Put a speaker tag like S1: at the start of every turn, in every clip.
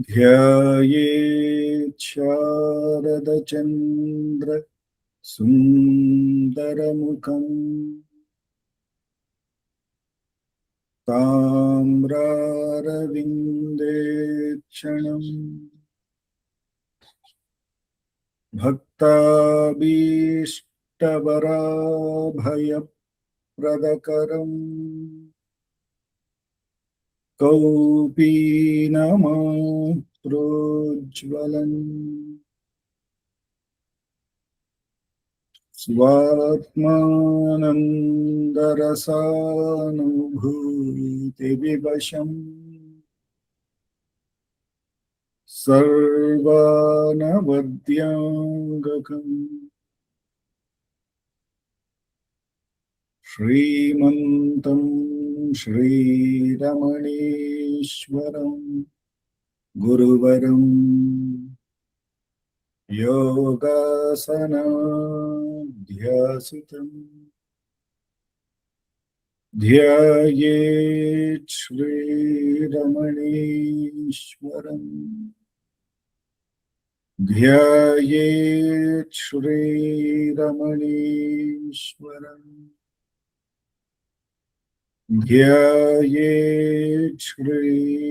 S1: ध्यायेत् शारदचन्द्र सुन्दरमुखम् ताम्रारविन्देक्षणम् भक्ताभीष्टवराभयप्रदकरम् कौपीनमात्रोज्ज्वलम् स्वात्मानन्दरसानुभूतिविवशम् सर्वानवद्याङ्गकम् श्रीमन्तं श्रीरमणेश्वरं गुरुवरं योगासनाध्यासितं ध्यायेत् श्रीरमणेश्वरम् ध्यायेत् श्रीरमणेश्वरम् ध्यायेत् श्रीरमणेश्वरम्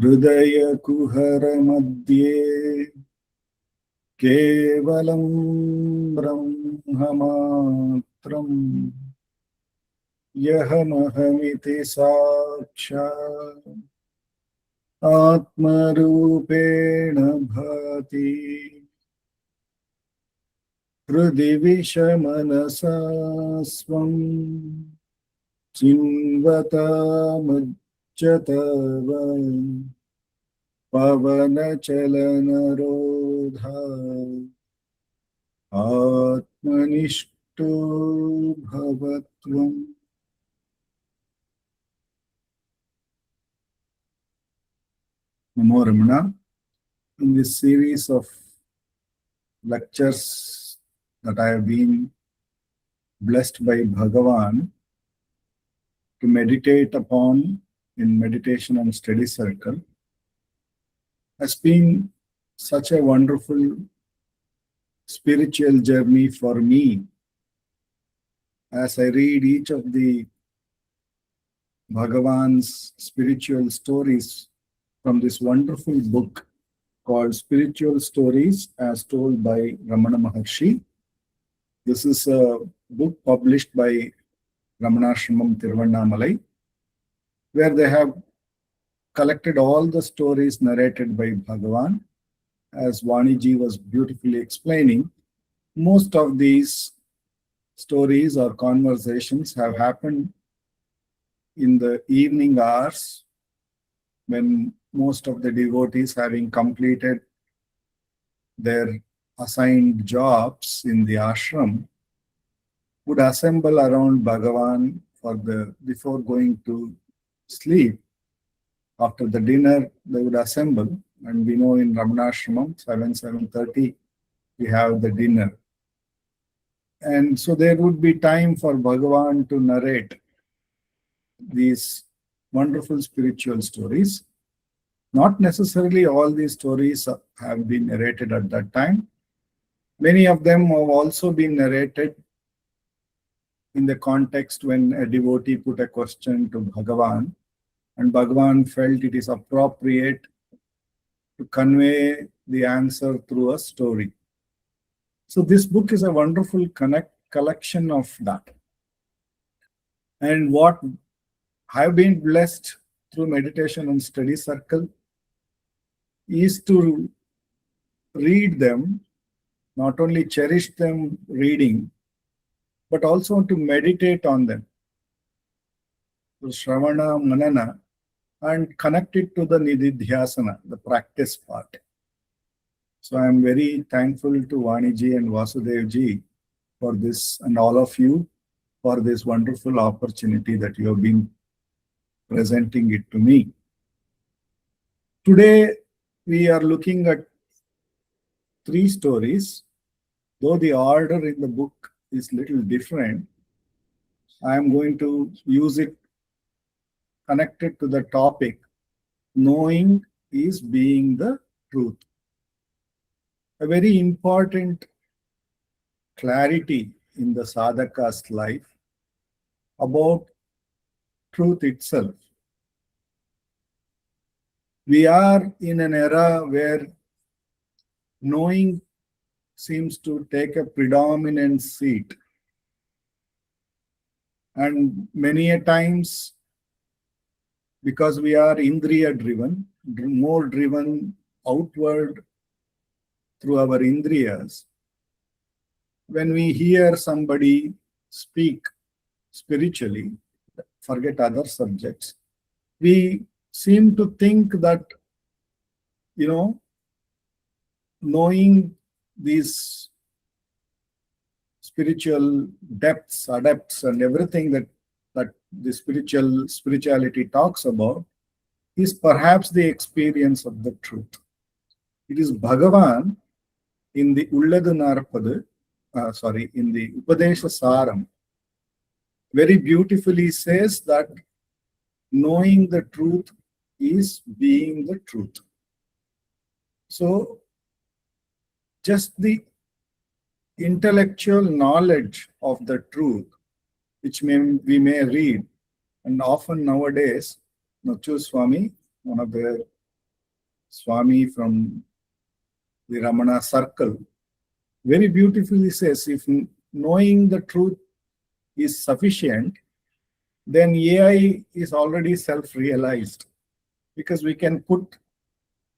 S1: हृदयकुहरमध्ये केवलं ब्रह्ममात्रम् यहमहमिति साक्षात् आत्मरूपेण भाति हृदि विषमनसा स्वं चिन्वतामुच्चतव पवनचलनरोधा आत्मनिष्ठो भवत्वम्. Namo Ramana. In this series of lectures that I have been blessed by Bhagavan to meditate upon in meditation and study circle, has been such a wonderful spiritual journey for me. As I read each of the Bhagavan's spiritual stories from this wonderful book called Spiritual Stories as told by Ramana Maharshi. This is a book published by Ramanashramam Tiruvannamalai, where they have collected all the stories narrated by Bhagavan. As Vaniji was beautifully explaining, most of these stories or conversations have happened in the evening hours when most of the devotees, having completed their assigned jobs in the ashram, would assemble around Bhagavan before going to sleep. After the dinner, they would assemble, and we know in Ramanashramam, 7:30, we have the dinner. And so there would be time for Bhagavan to narrate these wonderful spiritual stories. Not necessarily all these stories have been narrated at that time. Many of them have also been narrated in the context when a devotee put a question to Bhagavan, and Bhagavan felt it is appropriate to convey the answer through a story. So this book is a wonderful collection of that. And what I've been blessed through meditation and study circle is to read them, not only cherish them reading, but also to meditate on them. So Shravana, Manana, and connect it to the Nididhyasana, the practice part. So I am very thankful to Vaniji and Vasudevji for this, and all of you for this wonderful opportunity that you have been presenting it to me. Today, we are looking at 3 stories, though the order in the book is little different. I am going to use it connected to the topic, knowing is being the truth. A very important clarity in the sadhaka's life about truth itself. We are in an era where knowing seems to take a predominant seat. And many a times, because we are indriya driven, more driven outward through our indriyas, when we hear somebody speak spiritually, forget other subjects, we seem to think that, knowing these spiritual depths, adepts, and everything that the spirituality talks about is perhaps the experience of the truth. It is Bhagavan in the Ulladu Narpadu, in the Upadesha Saram, very beautifully says that knowing the truth is being the truth. So, just the intellectual knowledge of the truth, which we may read, and often nowadays, Nachu Swami, one of the Swami from the Ramana circle, very beautifully says, if knowing the truth is sufficient, then AI is already self-realized, because we can put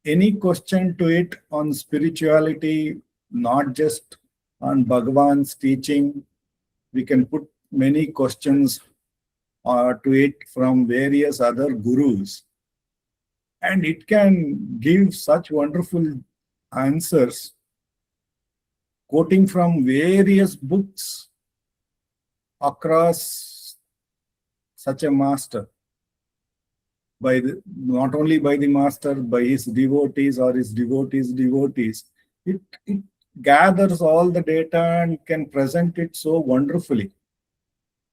S1: any question to it on spirituality, not just on Bhagavan's teaching. We can put many questions to it from various other gurus, and it can give such wonderful answers, quoting from various books across such a master, not only by the master, by his devotees or his devotees. It gathers all the data and can present it so wonderfully.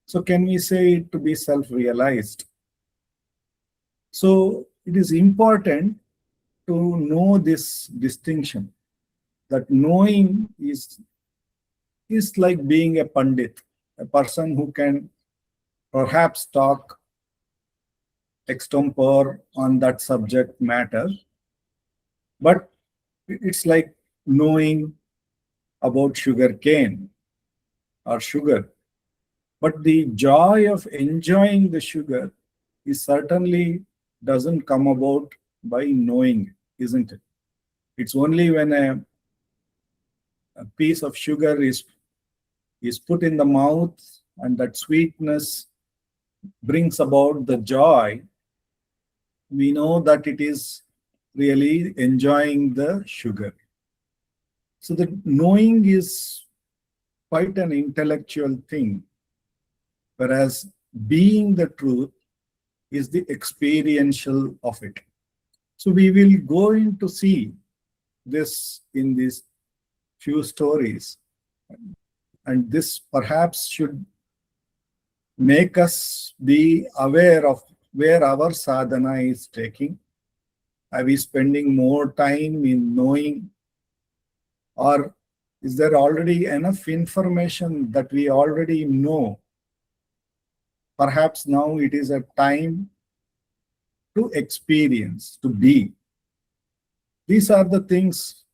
S1: So can we say it to be self-realized? So it is important to know this distinction, that knowing is like being a pandit, a person who can perhaps talk extempore on that subject matter, but it's like knowing about sugar cane or sugar. But the joy of enjoying the sugar is certainly doesn't come about by knowing, isn't it? It's only when a piece of sugar is put in the mouth and that sweetness brings about the joy, we know that it is really enjoying the sugar. So the knowing is quite an intellectual thing, whereas being the truth is the experiential of it. So we will go in to see this in these few stories, and this perhaps should make us be aware of where our sadhana is taking. Are we spending more time in knowing, or is there already enough information that we already know? Perhaps now it is a time to experience, to be. These are the things,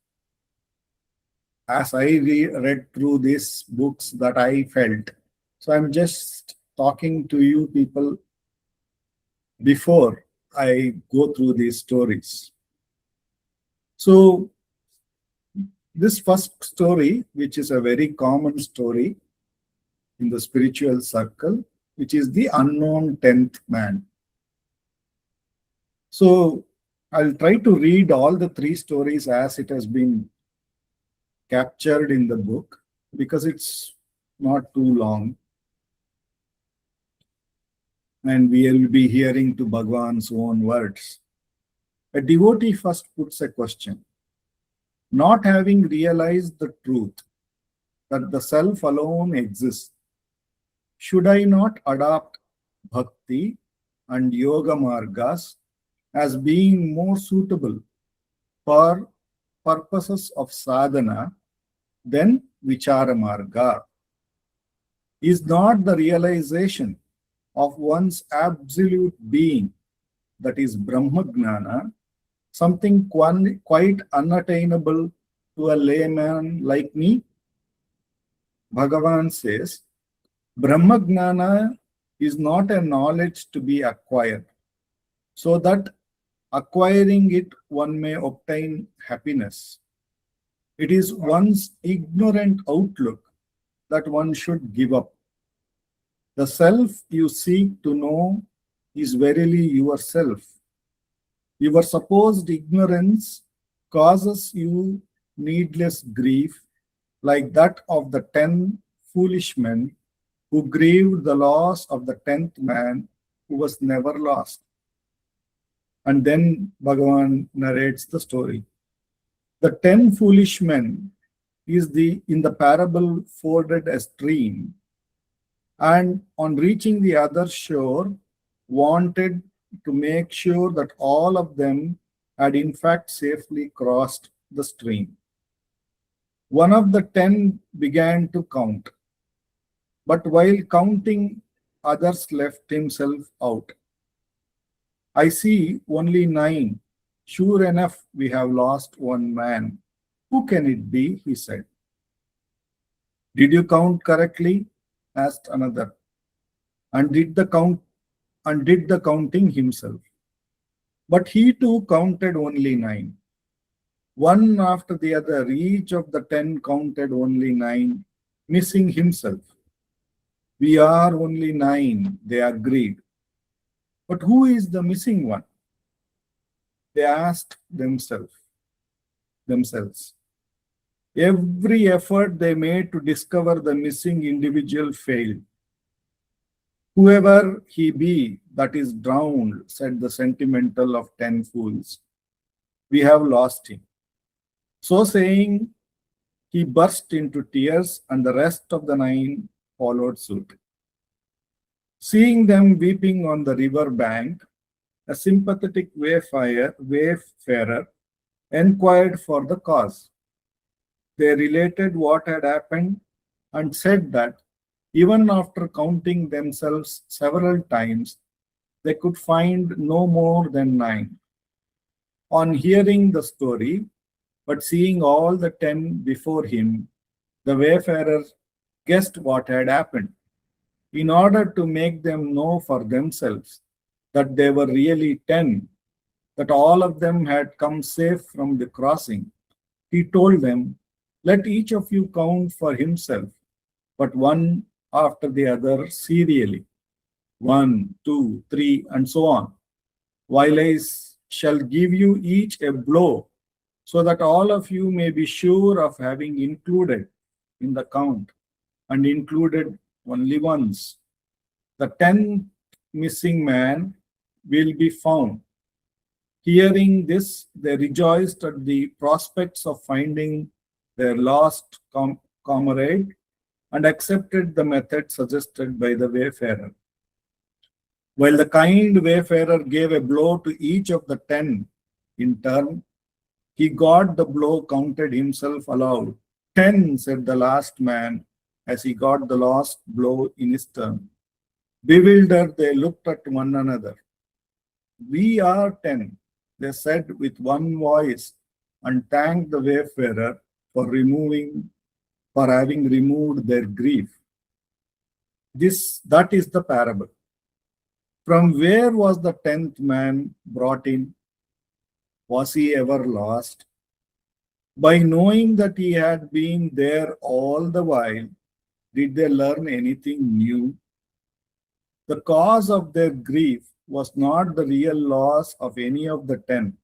S1: as I read through these books, that I felt. So I'm just talking to you people before I go through these stories. So this first story, which is a very common story in the spiritual circle, which is the unknown 10th man. So I'll try to read all the three stories as it has been captured in the book, because it's not too long. And we will be hearing to Bhagwan's own words. A devotee first puts a question. Not having realized the truth that the self alone exists, Should I not adopt bhakti and yoga margas as being more suitable for purposes of sadhana than vichara marga? Is not the realization of one's absolute being, that is Brahmagnana, something quite unattainable to a layman like me? Bhagavan says, Brahmagnana is not a knowledge to be acquired, so that acquiring it one may obtain happiness. It is one's ignorant outlook that one should give up. The self you seek to know is verily yourself. Your supposed ignorance causes you needless grief, like that of the 10 foolish men who grieved the loss of the 10th man who was never lost. And then Bhagavan narrates the story. The 10 foolish men is in the parable forded a stream, and on reaching the other shore wanted to make sure that all of them had in fact safely crossed the stream. One of the 10 began to count, but while counting, others left himself out. I see only 9. Sure enough, we have lost one man. Who can it be? He said. Did you count correctly? Asked another. And did the counting himself. But he too counted only 9. One after the other, each of the 10 counted only 9, missing himself. We are only 9, they agreed. But who is the missing one? They asked themselves. Every effort they made to discover the missing individual failed. Whoever he be that is drowned, said the sentimental of 10 fools. We have lost him. So saying, he burst into tears, and the rest of the 9 followed suit. Seeing them weeping on the river bank, a sympathetic wayfarer inquired for the cause. They related what had happened and said that even after counting themselves several times, they could find no more than 9. On hearing the story, but seeing all the 10 before him, the wayfarer guessed what had happened. In order to make them know for themselves that they were really 10, that all of them had come safe from the crossing, he told them, let each of you count for himself, but one after the other serially, 1, 2, 3, and so on, while I shall give you each a blow, so that all of you may be sure of having included in the count, and included only once. The 10th missing man will be found. Hearing this, they rejoiced at the prospects of finding their lost comrade and accepted the method suggested by the wayfarer. While the kind wayfarer gave a blow to each of the 10 in turn, he got the blow counted himself aloud. 10, said the last man, as he got the last blow in his turn. Bewildered, they looked at one another. We are 10, they said with one voice, and thanked the wayfarer for having removed their grief. That is the parable. From where was the 10th man brought in? Was he ever lost? By knowing that he had been there all the while, did they learn anything new? The cause of their grief was not the real loss of any of the 10.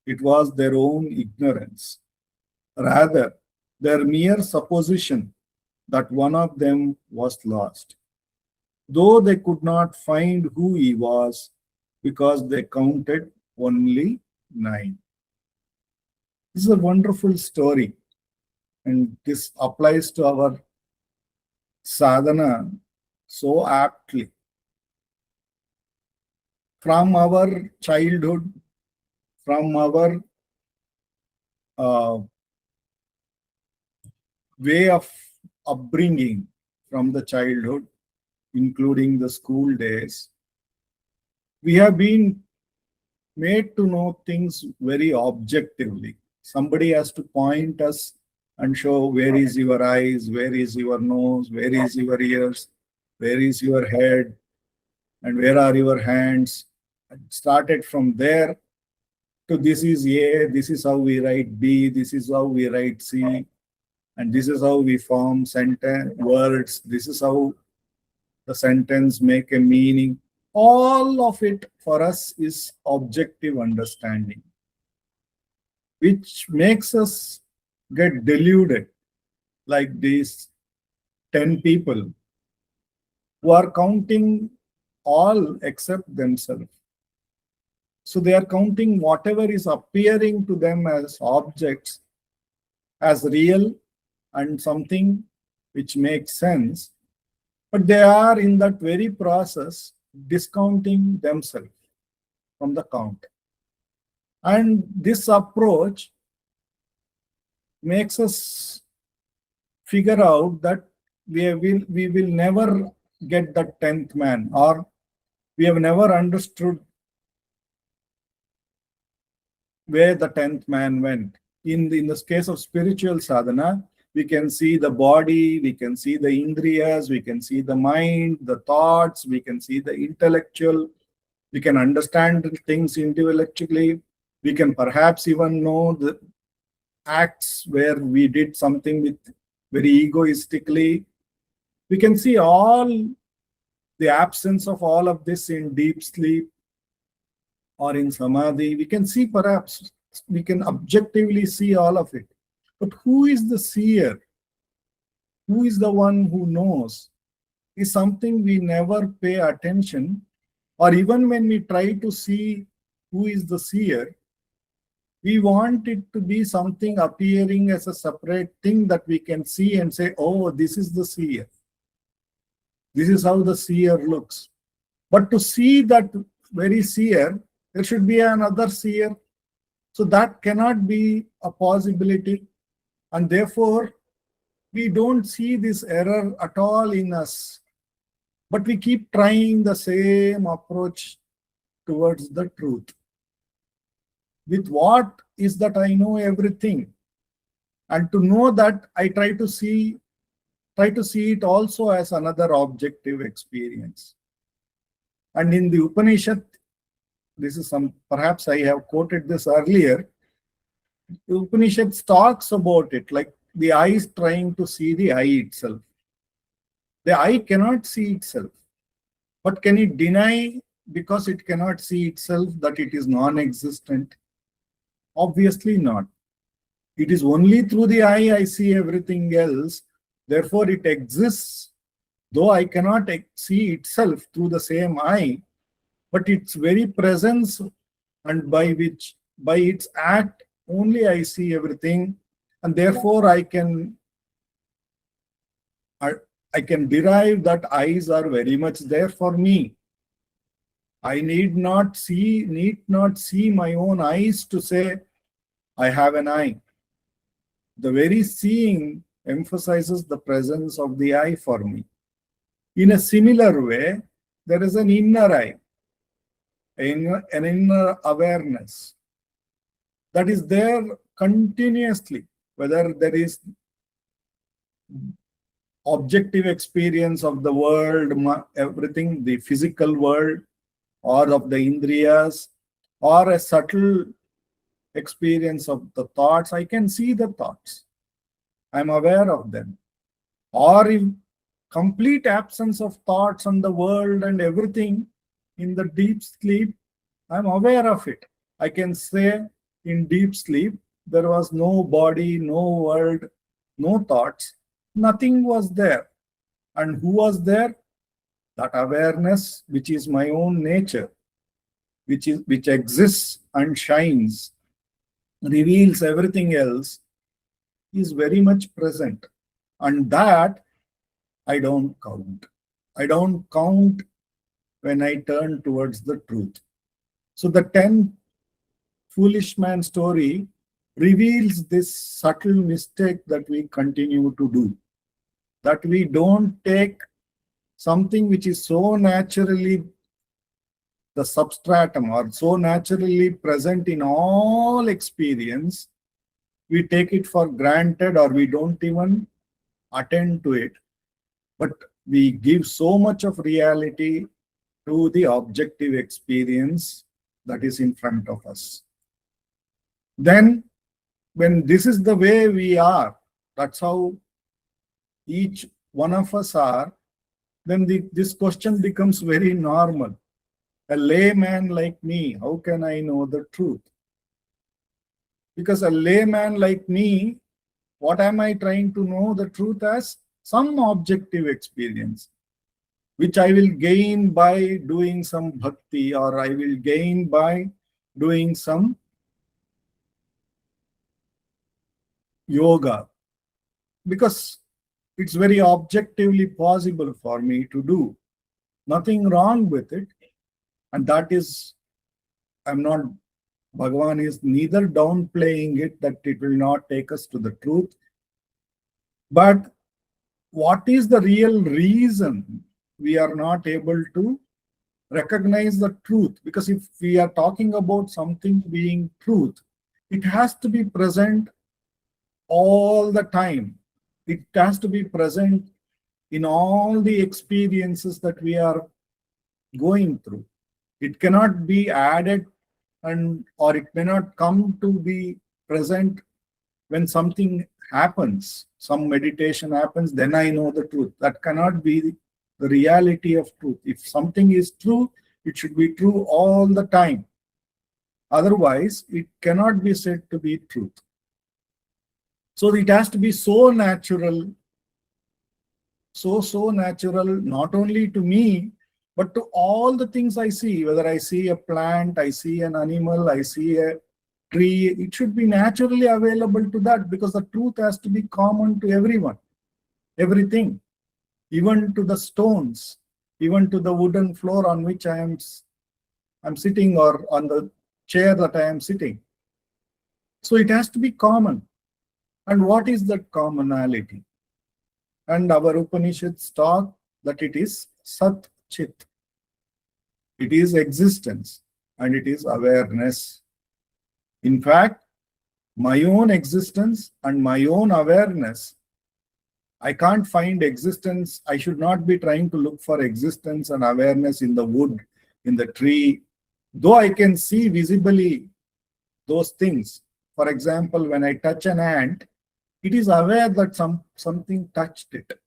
S1: It was their own ignorance. Rather, their mere supposition that one of them was lost, though they could not find who he was because they counted only 9. This is a wonderful story, and this applies to our sadhana so aptly. From our childhood, from our uh, way of upbringing from the childhood, including the school days, we have been made to know things very objectively. Somebody has to point us and show where is your eyes, where is your nose, where is your ears, where is your head, and where are your hands. And started from there to this is A, this is how we write B, this is how we write C, and this is how we form sentence words, this is how the sentence make a meaning. All of it for us is objective understanding, which makes us get deluded, like these 10 people who are counting all except themselves. So they are counting whatever is appearing to them as objects as real and something which makes sense, but they are in that very process discounting themselves from the count. And this approach makes us figure out that we will never get the 10th man, or we have never understood where the 10th man went. In the case of spiritual sadhana, we can see the body, we can see the indriyas, we can see the mind, the thoughts, we can see the intellectual, we can understand things intellectually, we can perhaps even know the acts where we did something with very egoistically. We can see all the absence of all of this in deep sleep or in samadhi. We can see, perhaps we can objectively see all of it. But who is the seer? Who is the one who knows? Is something we never pay attention, or even when we try to see who is the seer, we want it to be something appearing as a separate thing that we can see and say, oh, this is the seer. This is how the seer looks. But to see that very seer, there should be another seer. So that cannot be a possibility. And therefore, we don't see this error at all in us. But we keep trying the same approach towards the truth. With what is that I know everything? And to know that, I try to see it also as another objective experience. And in the Upanishad, this is some, perhaps I have quoted this earlier, the Upanishad talks about it like the eye is trying to see the eye itself. The eye cannot see itself, but can it deny because it cannot see itself that it is non-existent? Obviously not. It is only through the eye I see everything else. Therefore, it exists, though I cannot see itself through the same eye, but its very presence, and by its act only I see everything, and therefore I can derive that eyes are very much there for me. I need not see my own eyes to say I have an eye. The very seeing emphasizes the presence of the eye for me. In a similar way, there is an inner eye, an inner awareness that is there continuously, whether there is objective experience of the world, everything, the physical world, or of the indriyas, or a subtle experience of the thoughts. I can see the thoughts. I'm aware of them. Or in complete absence of thoughts on the world and everything in the deep sleep, I'm aware of it. I can say in deep sleep, there was no body, no world, no thoughts. Nothing was there. And who was there? That awareness, which is my own nature, which exists and shines, reveals everything else, is very much present. And that I don't count. I don't count when I turn towards the truth. So the 10 foolish man story reveals this subtle mistake that we continue to do, that we don't take something which is so naturally the substratum or so naturally present in all experience, we take it for granted or we don't even attend to it. But we give so much of reality to the objective experience that is in front of us. Then, when this is the way we are, that's how each one of us are, then this question becomes very normal. A layman like me, how can I know the truth? Because a layman like me, what am I trying to know the truth as? Some objective experience, which I will gain by doing some bhakti, or I will gain by doing some yoga, because it's very objectively possible for me to do. Nothing wrong with it. And that is, Bhagavan is neither downplaying it that it will not take us to the truth. But what is the real reason we are not able to recognize the truth? Because if we are talking about something being truth, it has to be present all the time. It has to be present in all the experiences that we are going through. It cannot be added or it may not come to be present when something happens, some meditation happens, then I know the truth. That cannot be the reality of truth. If something is true, it should be true all the time. Otherwise, it cannot be said to be truth. So it has to be so natural, so natural, not only to me, but to all the things I see. Whether I see a plant, I see an animal, I see a tree, it should be naturally available to that, because the truth has to be common to everyone, everything, even to the stones, even to the wooden floor on which I'm sitting, or on the chair that I am sitting. So it has to be common. And what is that commonality? And our Upanishads talk that it is Sat Chit. It is existence and it is awareness. In fact, my own existence and my own awareness, I can't find existence. I should not be trying to look for existence and awareness in the wood, in the tree, though I can see visibly those things. For example, when I touch an ant, it is aware that something touched it.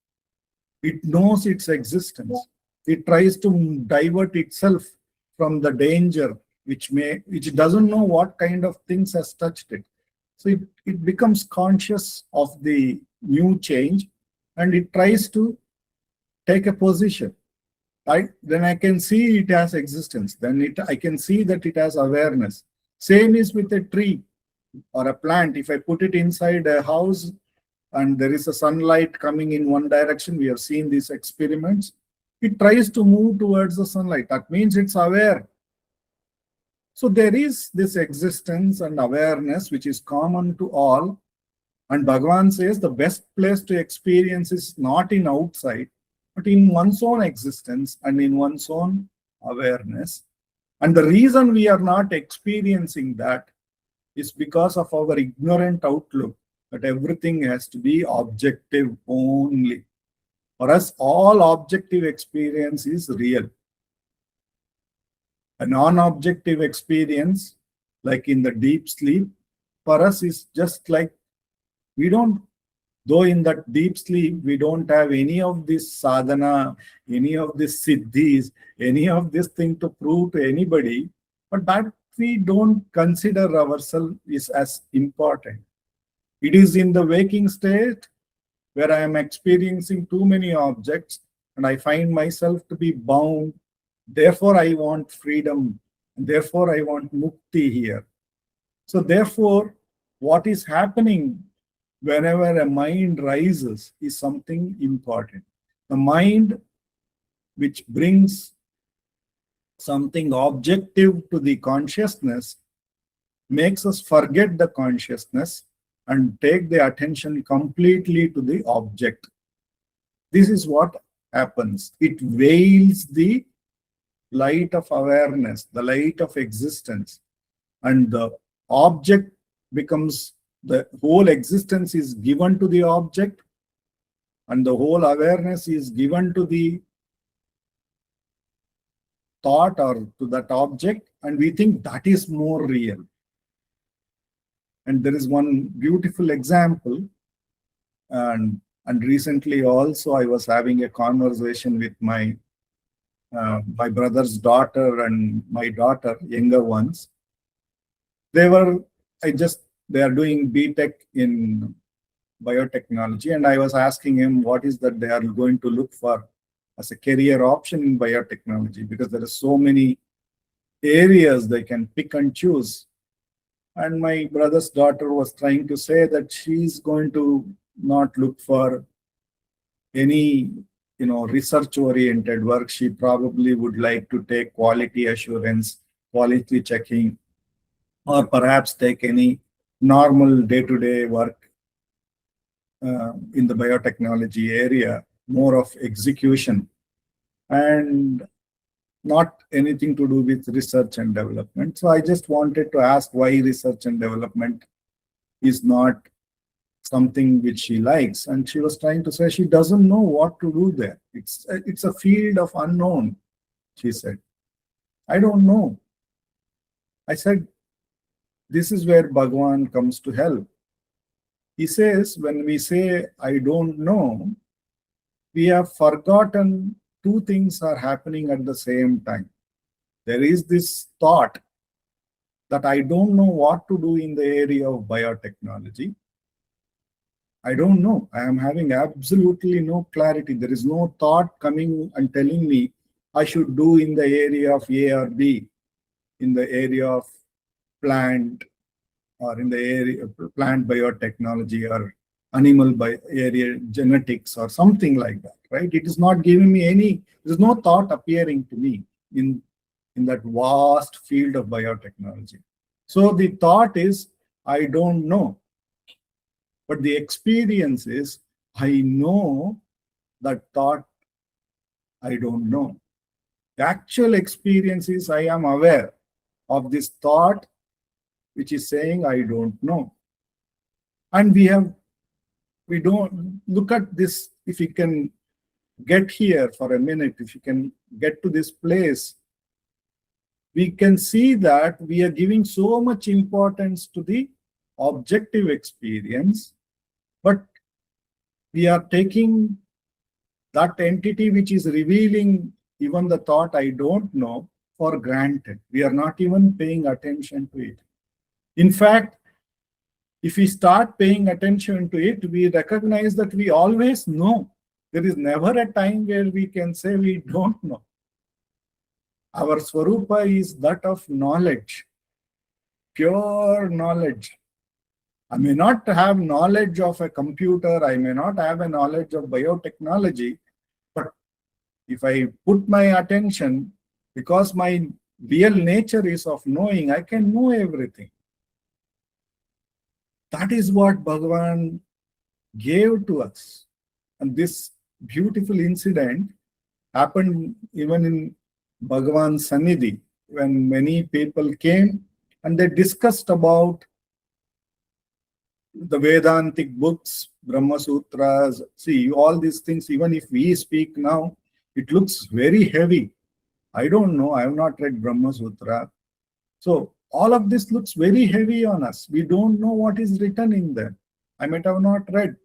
S1: It knows its existence. It tries to divert itself from the danger, which doesn't know what kind of things has touched it. So it becomes conscious of the new change and it tries to take a position. Right? Then I can see it has existence. Then I can see that it has awareness. Same is with a tree or a plant. If I put it inside a house and there is a sunlight coming in one direction, we have seen these experiments, it tries to move towards the sunlight. That means it's aware. So there is this existence and awareness which is common to all. And Bhagavan says the best place to experience is not in outside, but in one's own existence and in one's own awareness. And the reason we are not experiencing that is because of our ignorant outlook that everything has to be objective only. For us, all objective experience is real. A non-objective experience, like in the deep sleep, for us is just like though in that deep sleep, we don't have any of this sadhana, any of this siddhis, any of this thing to prove to anybody, but that we don't consider ourselves is as important. It is in the waking state where I am experiencing too many objects and I find myself to be bound. Therefore, I want freedom. Therefore, I want mukti here. So therefore, what is happening whenever a mind rises is something important. The mind which brings something objective to the consciousness, makes us forget the consciousness and take the attention completely to the object. This is what happens. It veils the light of awareness, the light of existence, and the object becomes, the whole existence is given to the object, and the whole awareness is given to the thought or to that object, and we think that is more real. And there is one beautiful example, and recently also I was having a conversation with my brother's daughter and my daughter, younger ones. They are doing BTech in biotechnology, and I was asking him what is that they are going to look for as a career option in biotechnology, because there are so many areas they can pick and choose. And my brother's daughter was trying to say that she's going to not look for any research oriented work. She probably would like to take quality assurance, quality checking, or perhaps take any normal day-to-day work in the biotechnology area, more of execution and not anything to do with research and development. So I just wanted to ask why research and development is not something which she likes. And she was trying to say she doesn't know what to do there. It's a field of unknown, she said. I don't know. I said, this is where Bhagavan comes to help. He says, when we say, I don't know, we have forgotten two things are happening at the same time. There is this thought that I don't know what to do in the area of biotechnology. I don't know. I am having absolutely no clarity. There is no thought coming and telling me I should do in the area of A or B, in the area of plant, or in the area of plant biotechnology, or animal area genetics, or something like that, right? It is not giving me any, there's no thought appearing to me in that vast field of biotechnology. So the thought is, I don't know. But the experience is, I know that thought, I don't know. The actual experience is, I am aware of this thought which is saying, I don't know. And we don't look at this. If you can get here for a minute, if you can get to this place, we can see that we are giving so much importance to the objective experience, but we are taking that entity which is revealing even the thought I don't know for granted. We are not even paying attention to it. In fact, if we start paying attention to it, we recognize that we always know. There is never a time where we can say we don't know. Our Swarupa is that of knowledge, pure knowledge. I may not have knowledge of a computer, I may not have a knowledge of biotechnology, but if I put my attention, because my real nature is of knowing, I can know everything. That is what Bhagavan gave to us. And this beautiful incident happened even in Bhagavan's Sannidhi, when many people came and they discussed about the Vedantic books, Brahma Sutras. See, all these things, even if we speak now, it looks very heavy. I don't know, I have not read Brahma Sutra. So all of this looks very heavy on us. We don't know what is written in them. I might have not read,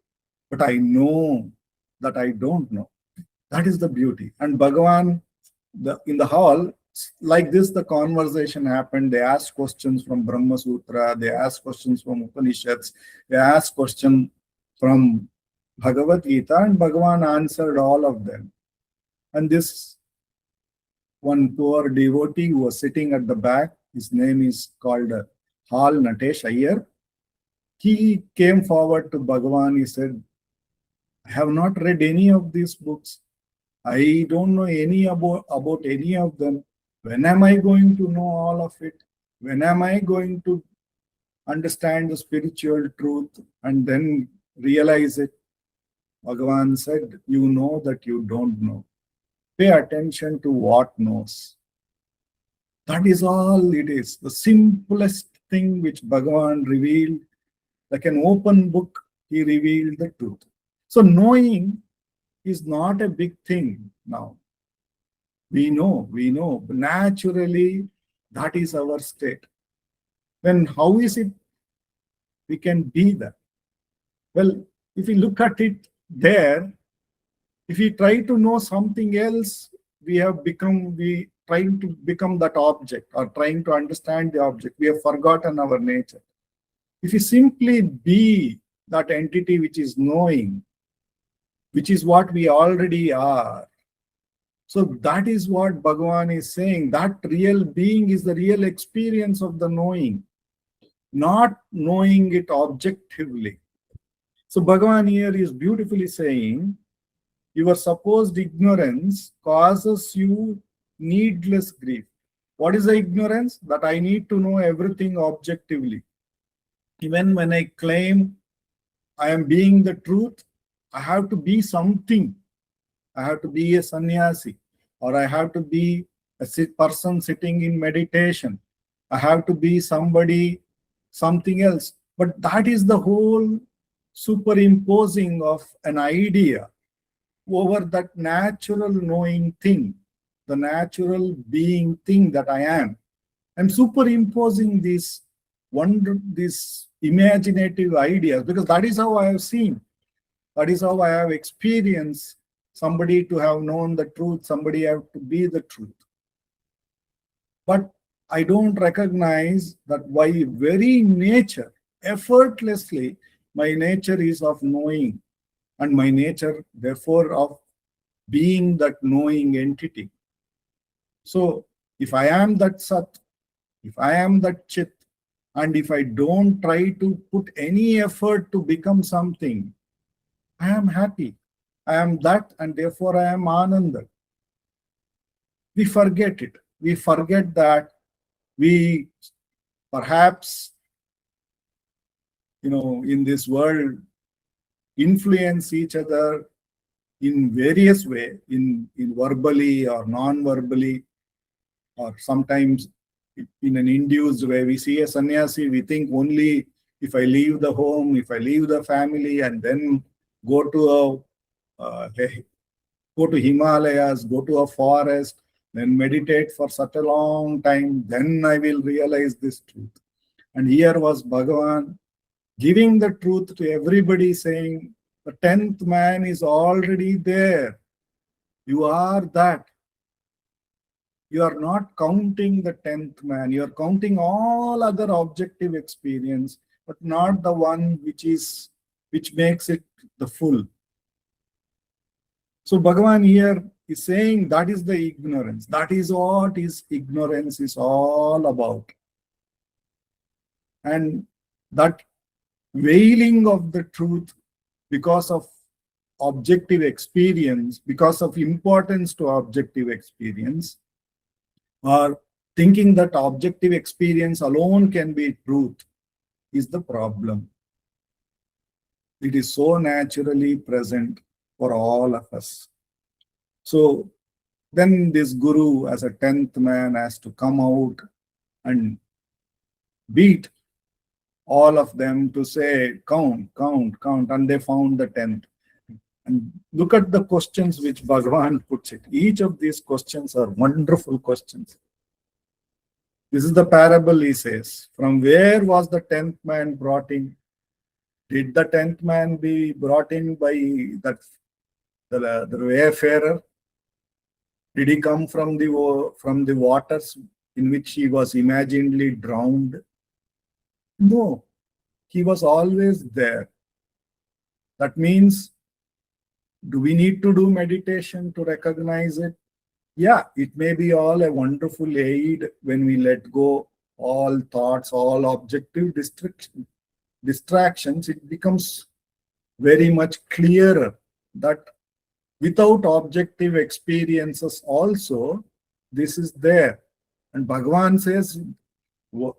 S1: but I know that I don't know. That is the beauty. And Bhagavan, in the hall, like this, the conversation happened. They asked questions from Brahma Sutra, they asked questions from Upanishads, they asked questions from Bhagavad Gita, and Bhagavan answered all of them. And this one poor devotee who was sitting at the back, his name is called Hal Natesh Iyer. He came forward to Bhagavan. He said, I have not read any of these books. I don't know any about any of them. When am I going to know all of it? When am I going to understand the spiritual truth and then realize it? Bhagavan said, you know that you don't know. Pay attention to what knows. That is all it is. The simplest thing which Bhagavan revealed, like an open book, he revealed the truth. So knowing is not a big thing now. We know. Naturally, that is our state. Then how is it we can be that? Well, if we look at it there, if we try to know something else, we trying to become that object or trying to understand the object. We have forgotten our nature. If you simply be that entity which is knowing, which is what we already are. So that is what Bhagavan is saying. That real being is the real experience of the knowing, not knowing it objectively. So Bhagavan here is beautifully saying, your supposed ignorance causes you needless grief. What is the ignorance? That I need to know everything objectively. Even when I claim I am being the truth, I have to be something. I have to be a sannyasi, or I have to be a person sitting in meditation. I have to be somebody, something else. But that is the whole superimposing of an idea over that natural knowing thing, the natural being thing that I am. I'm superimposing these imaginative ideas, because that is how I have seen. That is how I have experienced somebody to have known the truth, somebody have to be the truth. But I don't recognize that by very nature, effortlessly, my nature is of knowing, and my nature, therefore, of being that knowing entity. So, if I am that Sat, if I am that Chit, and if I don't try to put any effort to become something, I am happy. I am that, and therefore I am Ananda. We forget it. We forget that we perhaps, in this world, influence each other in various ways, in verbally or non-verbally, or sometimes in an induced way. We see a sannyasi, we think only if I leave the home, if I leave the family, and then go to Himalayas, go to a forest, then meditate for such a long time, then I will realize this truth. And here was Bhagavan giving the truth to everybody, saying, the 10th man is already there. You are that. You are not counting the 10th man. You are counting all other objective experience, but not the one which makes it the full. So Bhagavan here is saying that is the ignorance. That is what is ignorance is all about. And that veiling of the truth because of objective experience, because of importance to objective experience, or thinking that objective experience alone can be truth, is the problem. It is so naturally present for all of us. So then this guru, as a 10th man, has to come out and beat all of them to say, count, and they found the 10th. And look at the questions which Bhagavan puts it. Each of these questions are wonderful questions. This is the parable, he says. From where was the 10th man brought in? Did the 10th man be brought in by the wayfarer? Did he come from the waters in which he was imaginedly drowned? No, he was always there. That means, do we need to do meditation to recognize it? Yeah, it may be all a wonderful aid when we let go all thoughts, all objective distractions. It becomes very much clearer that Without objective experiences also, this is there. And Bhagavan says,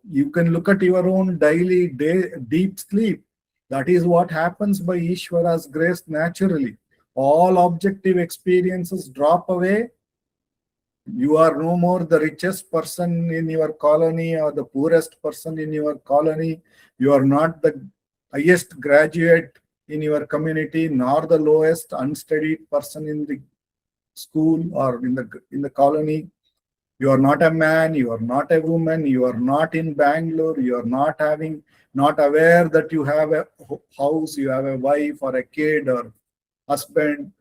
S1: you can look at your own daily deep sleep. That is what happens by Ishvara's grace naturally. All objective experiences drop away. You are no more the richest person in your colony or the poorest person in your colony. You are not the highest graduate in your community, nor the lowest unstudied person in the school or in the colony. You are not a man, you are not a woman, you are not in Bangalore, you are not aware that you have a house, you have a wife or a kid or husband.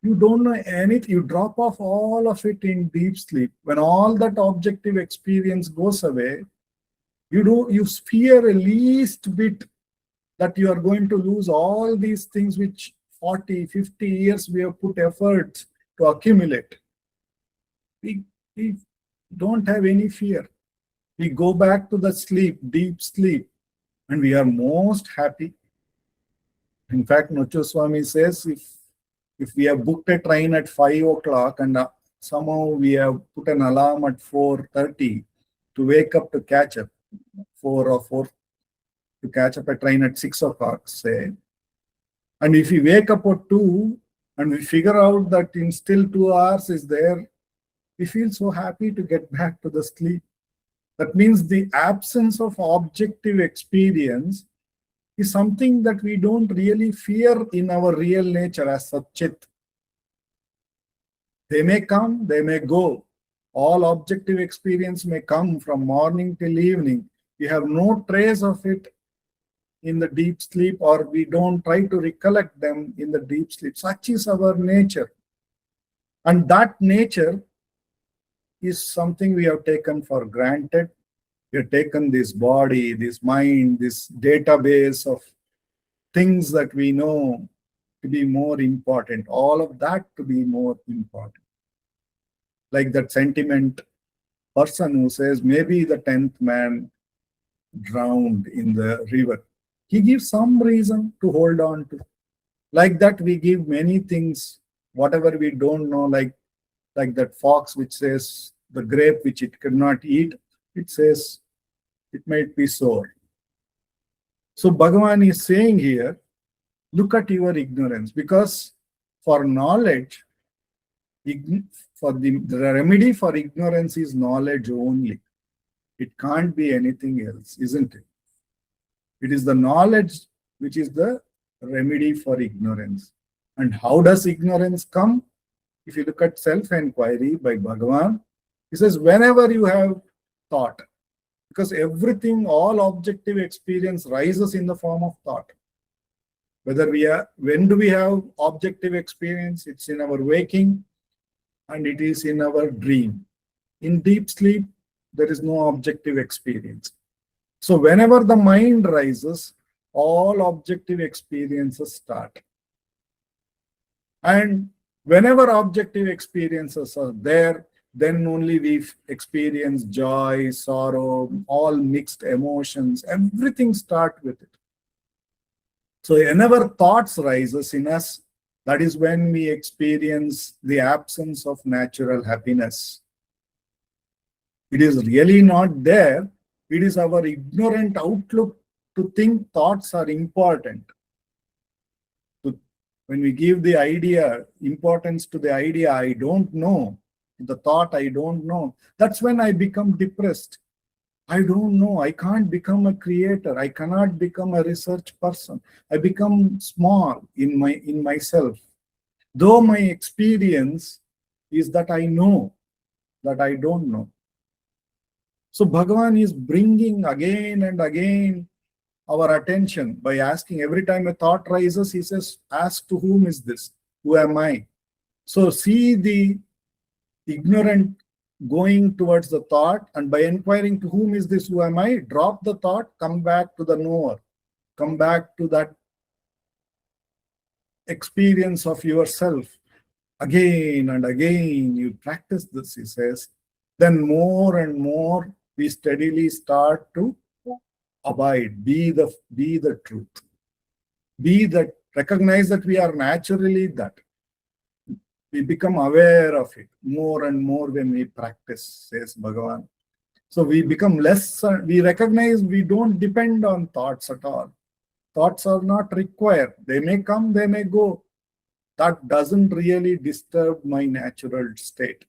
S1: You don't know anything. You drop off all of it in deep sleep. When all that objective experience goes away, you fear a least bit that you are going to lose all these things which 40, 50 years we have put effort to accumulate. We don't have any fear. We go back to the sleep, deep sleep, and we are most happy. In fact, Nocho Swami says, if we have booked a train at 5 o'clock and somehow we have put an alarm at 4:30 to wake up to catch up, 4 to catch up a train at 6 o'clock, say, and if we wake up at 2 and we figure out that in still 2 hours is there, we feel so happy to get back to the sleep. That means the absence of objective experience is something that we don't really fear in our real nature as Satchit. They may come, they may go. All objective experience may come from morning till evening. We have no trace of it in the deep sleep, or we don't try to recollect them in the deep sleep. Such is our nature. And that nature is something we have taken for granted. We have taken this body, this mind, this database of things that we know to be more important, all of that to be more important. Like that sentiment person who says maybe the 10th man drowned in the river. He gives some reason to hold on to. Like that, we give many things, whatever we don't know, like that fox which says the grape which it cannot eat, it says it might be sour. So Bhagavan is saying here, look at your ignorance, because for knowledge, the remedy for ignorance is knowledge only. It can't be anything else, isn't it? It is the knowledge which is the remedy for ignorance. And how does ignorance come? If you look at self-inquiry by Bhagavan, he says, whenever you have thought, because everything, all objective experience rises in the form of thought. When do we have objective experience? It's in our waking and it is in our dream. In deep sleep, there is no objective experience. So whenever the mind rises, all objective experiences start. And whenever objective experiences are there, then only we experience joy, sorrow, all mixed emotions, everything start with it. So whenever thoughts rises in us, that is when we experience the absence of natural happiness. It is really not there. It is our ignorant outlook to think thoughts are important. When we give the idea, importance to the idea, I don't know, the thought, I don't know, that's when I become depressed. I don't know, I can't become a creator, I cannot become a research person. I become small in myself. Though my experience is that I know, that I don't know. So Bhagavan is bringing again and again our attention by asking, every time a thought rises, he says, ask, to whom is this? Who am I? So see the ignorant going towards the thought, and by inquiring, to whom is this? Who am I? Drop the thought, come back to the knower. Come back to that experience of yourself. Again and again, you practice this, he says. Then more and more, we steadily start to abide, be the truth. Be that, recognize that we are naturally that. We become aware of it more and more when we practice, says Bhagavan. So we become less, we recognize we don't depend on thoughts at all. Thoughts are not required. They may come, they may go. That doesn't really disturb my natural state.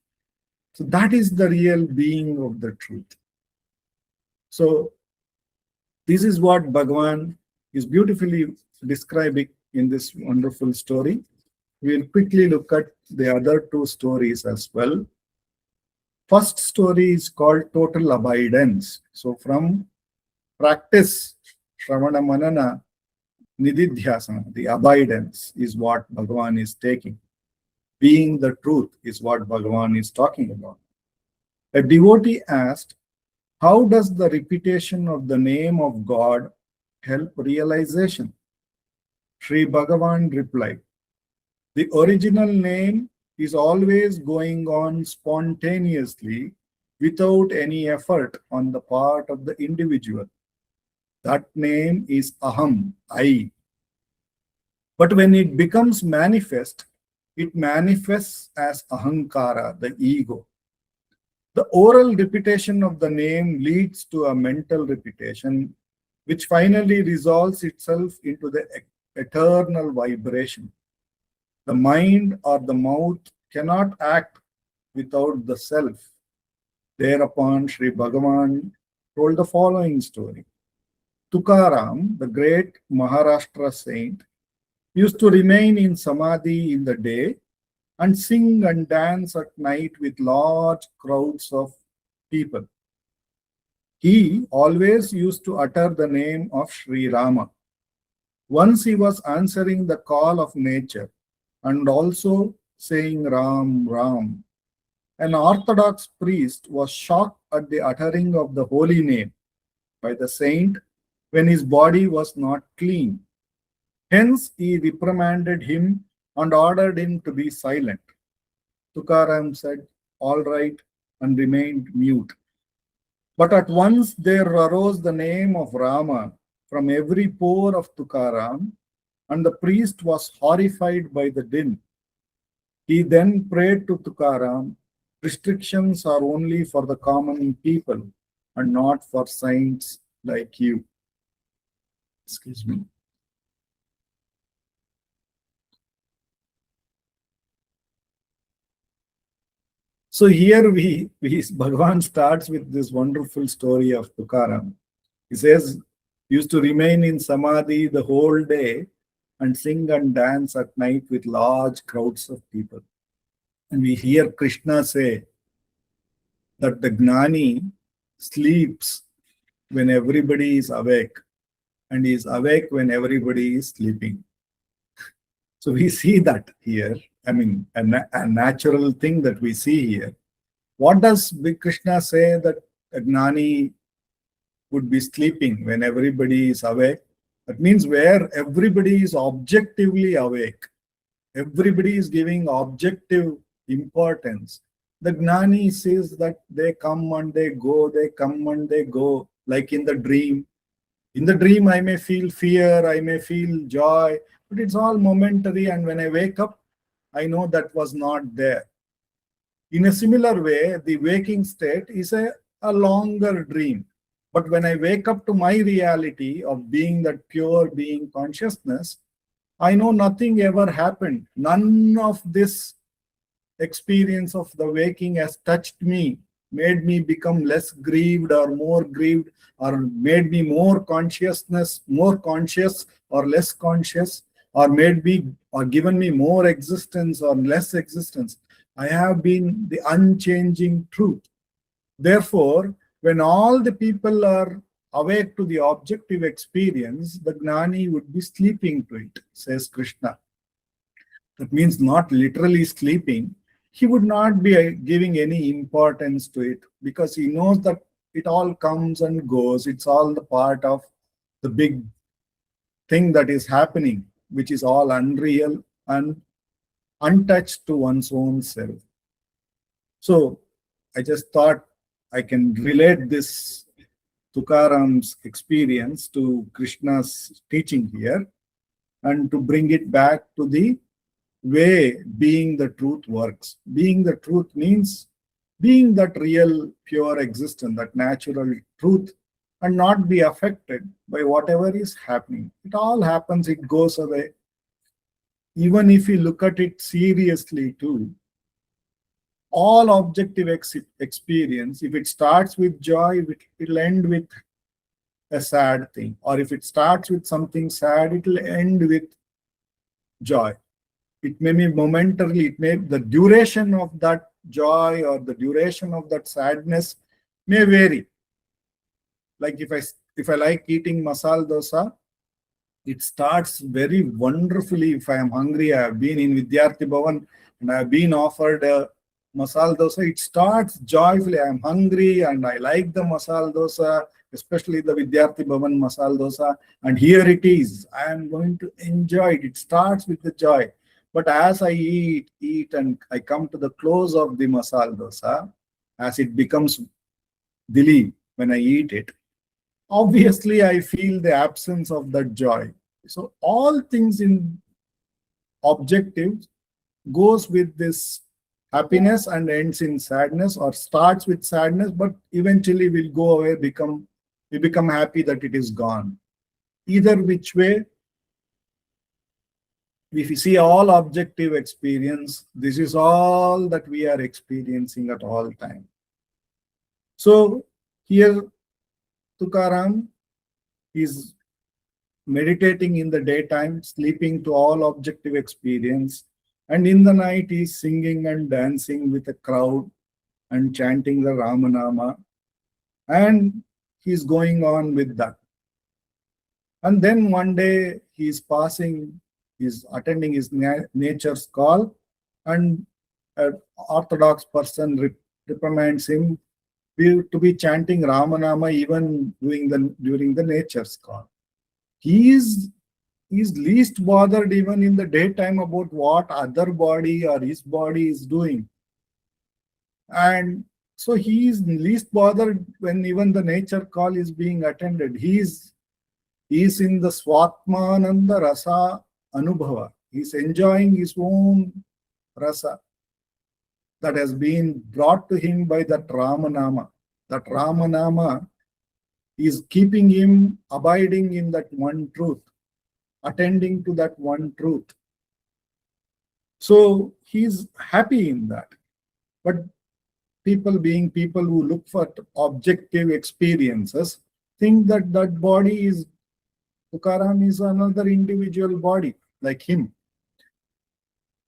S1: So that is the real being of the truth. So this is what Bhagavan is beautifully describing in this wonderful story. We'll quickly look at the other two stories as well. First story is called total abidance. So from practice, Shravana Manana, Nididhyasana, the abidance is what Bhagavan is taking. Being the truth is what Bhagavan is talking about. A devotee asked, how does the repetition of the name of God help realization? Sri Bhagavan replied, the original name is always going on spontaneously without any effort on the part of the individual. That name is Aham, I. But when it becomes manifest, it manifests as Ahankara, the ego. The oral repetition of the name leads to a mental repetition, which finally resolves itself into the eternal vibration. The mind or the mouth cannot act without the self. Thereupon, Sri Bhagavan told the following story. Tukaram, the great Maharashtra saint, used to remain in samadhi in the day and sing and dance at night with large crowds of people. He always used to utter the name of Sri Rama. Once he was answering the call of nature and also saying Ram, Ram. An Orthodox priest was shocked at the uttering of the holy name by the saint when his body was not clean. Hence, he reprimanded him and ordered him to be silent. Tukaram said, all right, and remained mute. But at once there arose the name of Rama from every pore of Tukaram, and the priest was horrified by the din. He then prayed to Tukaram, restrictions are only for the common people and not for saints like you. Excuse me. So here Bhagavan starts with this wonderful story of Tukaram. He says, used to remain in samadhi the whole day and sing and dance at night with large crowds of people. And we hear Krishna say that the Gnani sleeps when everybody is awake and is awake when everybody is sleeping. So we see that here. I mean, a natural thing that we see here. What does Big Krishna say that a Gnani would be sleeping when everybody is awake? That means where everybody is objectively awake. Everybody is giving objective importance. The Gnani says that they come and they go, they come and they go, like in the dream. In the dream, I may feel fear, I may feel joy, but it's all momentary. And when I wake up, I know that was not there. In a similar way, the waking state is a longer dream. But when I wake up to my reality of being that pure being consciousness, I know nothing ever happened. None of this experience of the waking has touched me, made me become less grieved or more grieved, or made me more conscious or less conscious, or made me or given me more existence or less existence. I have been the unchanging truth. Therefore, when all the people are awake to the objective experience, the Gnani would be sleeping to it, says Krishna. That means not literally sleeping. He would not be giving any importance to it because he knows that it all comes and goes. It's all the part of the big thing that is happening, which is all unreal and untouched to one's own self. So I just thought I can relate this Tukaram's experience to Krishna's teaching here and to bring it back to the way being the truth works. Being the truth means being that real, pure existence, that natural truth, and not be affected by whatever is happening. It all happens, it goes away. Even if you look at it seriously too, all objective experience, if it starts with joy, it'll end with a sad thing. Or if it starts with something sad, it'll end with joy. It may be momentarily, it may, the duration of that joy or the duration of that sadness may vary. Like if I like eating masala dosa, it starts very wonderfully. If I am hungry, I have been in Vidyarthi Bhavan and I have been offered a masala dosa. It starts joyfully. I am hungry and I like the masala dosa, especially the Vidyarthi Bhavan masala dosa. And here it is. I am going to enjoy it. It starts with the joy. But as I eat, and I come to the close of the masala dosa, as it becomes Dileep when I eat it, obviously I feel the absence of that joy. So all things in objectives goes with this happiness and ends in sadness, or starts with sadness, but eventually will go away, we become happy that it is gone. Either which way, if we see all objective experience, this is all that we are experiencing at all time. So here Tukaram is meditating in the daytime, sleeping to all objective experience, and in the night he is singing and dancing with a crowd and chanting the Ramanama, and he is going on with that. And then one day he is passing, he is attending his nature's call, and an orthodox person reprimands him to be chanting Ramanama even during the nature's call. He is least bothered even in the daytime about what other body or his body is doing. And so he is least bothered when even the nature call is being attended. He is in the Swatmananda Rasa Anubhava. He is enjoying his own rasa that has been brought to him by that Ramanama. That Ramanama is keeping him abiding in that one truth, attending to that one truth. So he's happy in that. But people, being people who look for objective experiences, think that that body is, Tukaram is another individual body like him.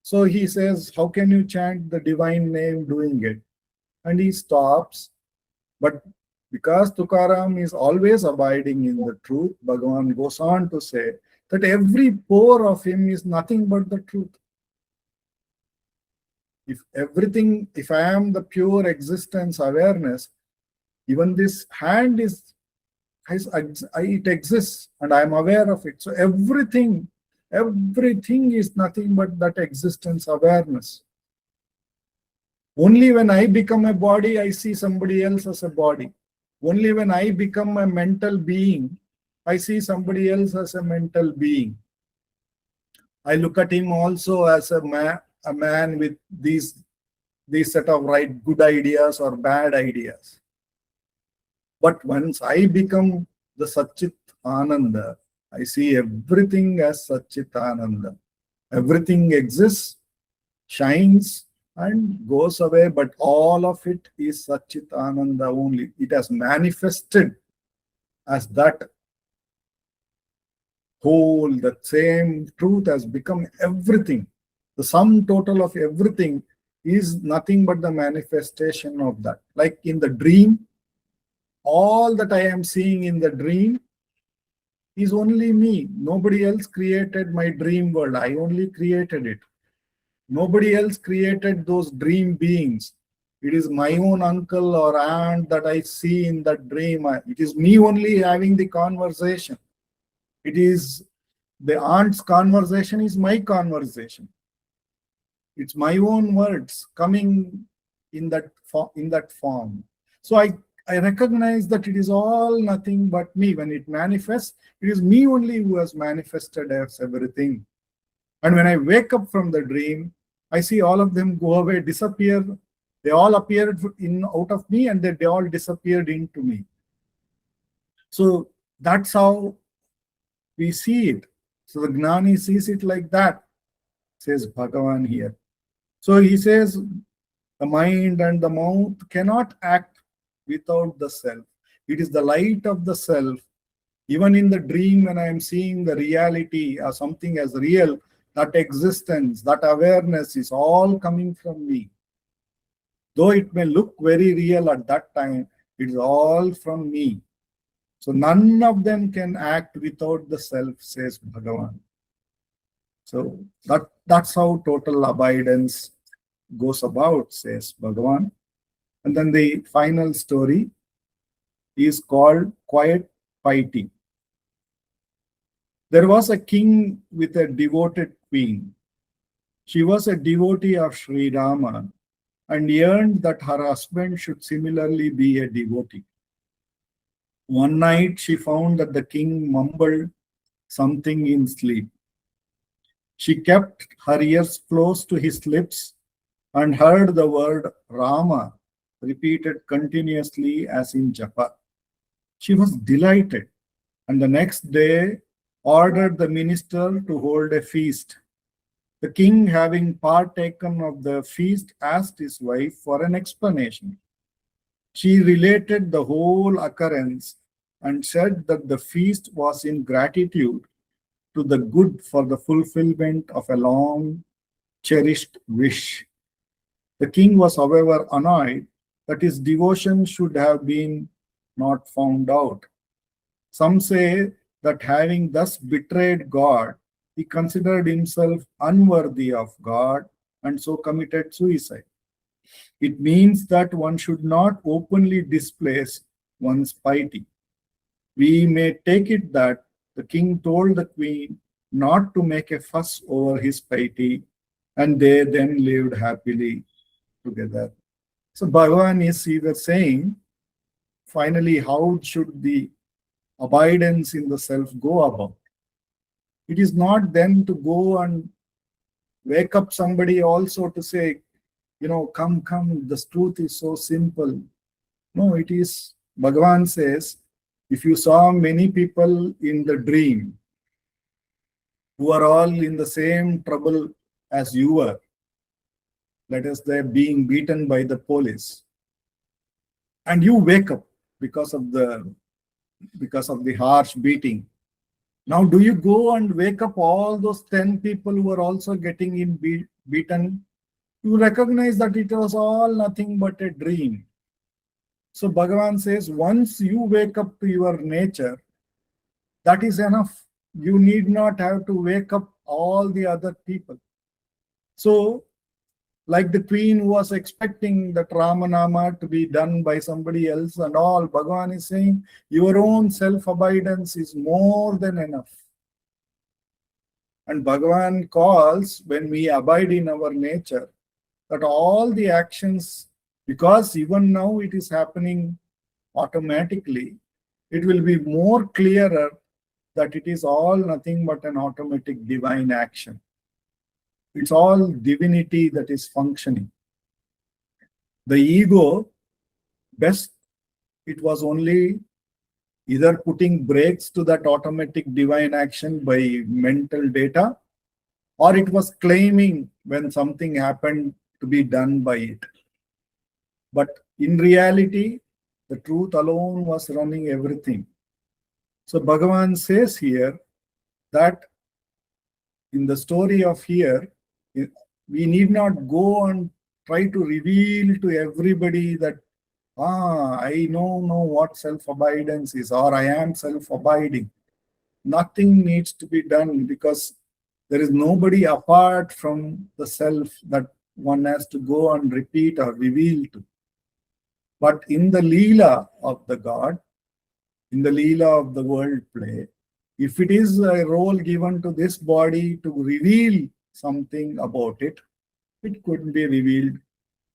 S1: So he says, how can you chant the divine name doing it? And he stops. But because Tukaram is always abiding in the truth, Bhagavan goes on to say that every pore of him is nothing but the truth. If I am the pure existence awareness, even this hand it exists and I am aware of it. So everything is nothing but that existence awareness. Only when I become a body, I see somebody else as a body. Only when I become a mental being, I see somebody else as a mental being. I look at him also as a man with these set of right good ideas or bad ideas. But once I become the Satchit Ananda, I see everything as Satchit Ananda. Everything exists, shines, and goes away, but all of it is Satchit Ananda only. It has manifested as that whole, that same truth has become everything. The sum total of everything is nothing but the manifestation of that. Like in the dream, all that I am seeing in the dream is only me. Nobody else created my dream world. I only created it. Nobody else created those dream beings. It is my own uncle or aunt that I see in that dream. It is me only having the conversation. It is the aunt's conversation is my conversation. It's my own words coming in that form. So I recognize that it is all nothing but me. When it manifests, it is me only who has manifested as everything. And when I wake up from the dream, I see all of them go away, disappear. They all appeared in out of me, and they all disappeared into me. So that's how we see it. So the Gnani sees it like that, says Bhagavan here. So he says the mind and the mouth cannot act without the self. It is the light of the self. Even in the dream, when I am seeing the reality or something as real, that existence, that awareness is all coming from me. Though it may look very real at that time, it is all from me. So none of them can act without the self, says Bhagavan. So that's how total abidance goes about, says Bhagavan. And then the final story is called Quiet Piety. There was a king with a devoted queen. She was a devotee of Sri Rama and yearned that her husband should similarly be a devotee. One night she found that the king mumbled something in sleep. She kept her ears close to his lips and heard the word Rama repeated continuously as in japa. She was delighted, and the next day ordered the minister to hold a feast. The king, having partaken of the feast, asked his wife for an explanation. She related the whole occurrence and said that the feast was in gratitude to the good for the fulfillment of a long cherished wish. The king was, however, annoyed that his devotion should have been not found out. Some say that having thus betrayed God, he considered himself unworthy of God and so committed suicide. It means that one should not openly displace one's piety. We may take it that the king told the queen not to make a fuss over his piety, and they then lived happily together. So Bhagavan is either saying, finally, how should the abidance in the self go about? It is not then to go and wake up somebody also to say, come, this truth is so simple. No, it is, Bhagavan says, if you saw many people in the dream who are all in the same trouble as you were, let us say being beaten by the police, and you wake up because of the harsh beating. Now, do you go and wake up all those 10 people who are also getting beaten? You recognize that it was all nothing but a dream. So Bhagavan says, once you wake up to your nature, that is enough. You need not have to wake up all the other people. So, like the queen who was expecting that Ramanama to be done by somebody else and all, Bhagavan is saying, your own self-abidance is more than enough. And Bhagavan calls, when we abide in our nature, that all the actions, because even now it is happening automatically, it will be more clearer that it is all nothing but an automatic divine action. It's all divinity that is functioning. The ego, best, it was only either putting brakes to that automatic divine action by mental data, or it was claiming when something happened to be done by it. But in reality, the truth alone was running everything. So Bhagavan says here that in the story of here, we need not go and try to reveal to everybody that, I know what self-abidance is, or I am self-abiding. Nothing needs to be done, because there is nobody apart from the self that one has to go and repeat or reveal to. But in the Leela of the God, in the Leela of the world play, if it is a role given to this body to reveal something about it, it could be revealed,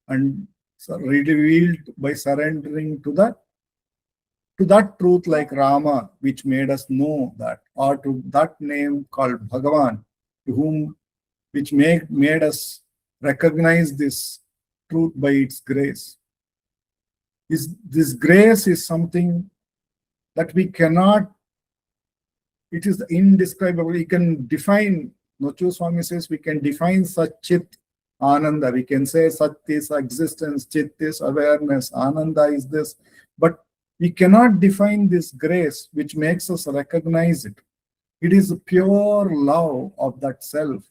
S1: and revealed by surrendering to that truth like Rama, which made us know that, or to that name called Bhagavan, to whom which made us recognize this truth by its grace. This grace is something that we cannot, it is indescribable. We can define, Nochu Swami says, we can define such Chit Ananda. We can say Sat is existence, Chit is awareness, Ananda is this. But we cannot define this grace which makes us recognize it. It is pure love of that self.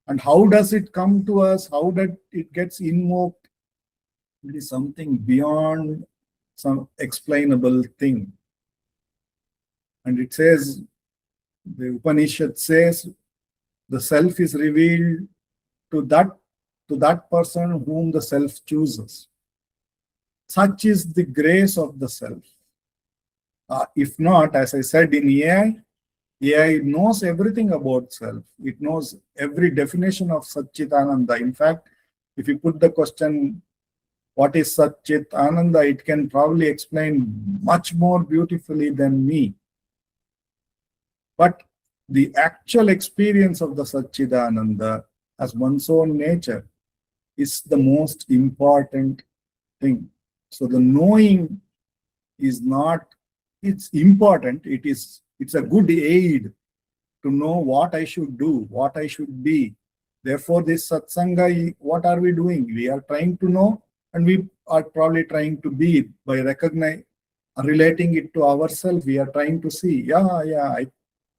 S1: And how does it come to us? How that it gets invoked? It is something beyond some explainable thing. And it says, the Upanishad says, the self is revealed to that person whom the self chooses. Such is the grace of the self. If not, as I said, in AI knows everything about self. It knows every definition of Satchitananda. In fact, if you put the question, what is Satchit Ananda, it can probably explain much more beautifully than me. But the actual experience of the Satchidananda as one's own nature is the most important thing. So the knowing is not, it's important, it's a good aid to know what I should do, what I should be. Therefore, this satsanga, what are we doing? We are trying to know, and we are probably trying to be by relating it to ourselves. We are trying to see, I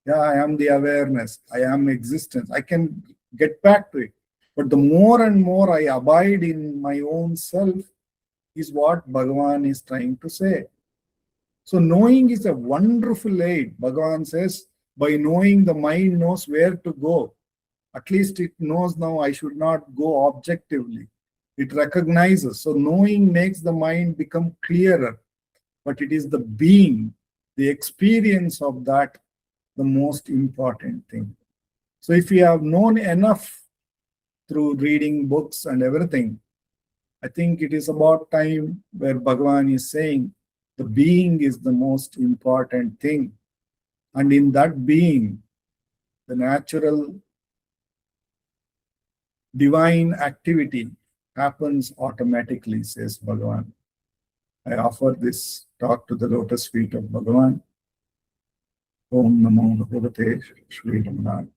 S1: am the awareness, I am existence, I can get back to it. But the more and more I abide in my own self is what Bhagavan is trying to say. So knowing is a wonderful aid. Bhagavan says, by knowing, the mind knows where to go. At least it knows now I should not go objectively. It recognizes. So knowing makes the mind become clearer. But it is the being, the experience of that, the most important thing. So if we have known enough through reading books and everything, I think it is about time where Bhagavan is saying the being is the most important thing. And in that being, the natural divine activity happens automatically, says Bhagavan. I offer this talk to the lotus feet of Bhagavan. Om Namo Bhagavate Sri Ramana.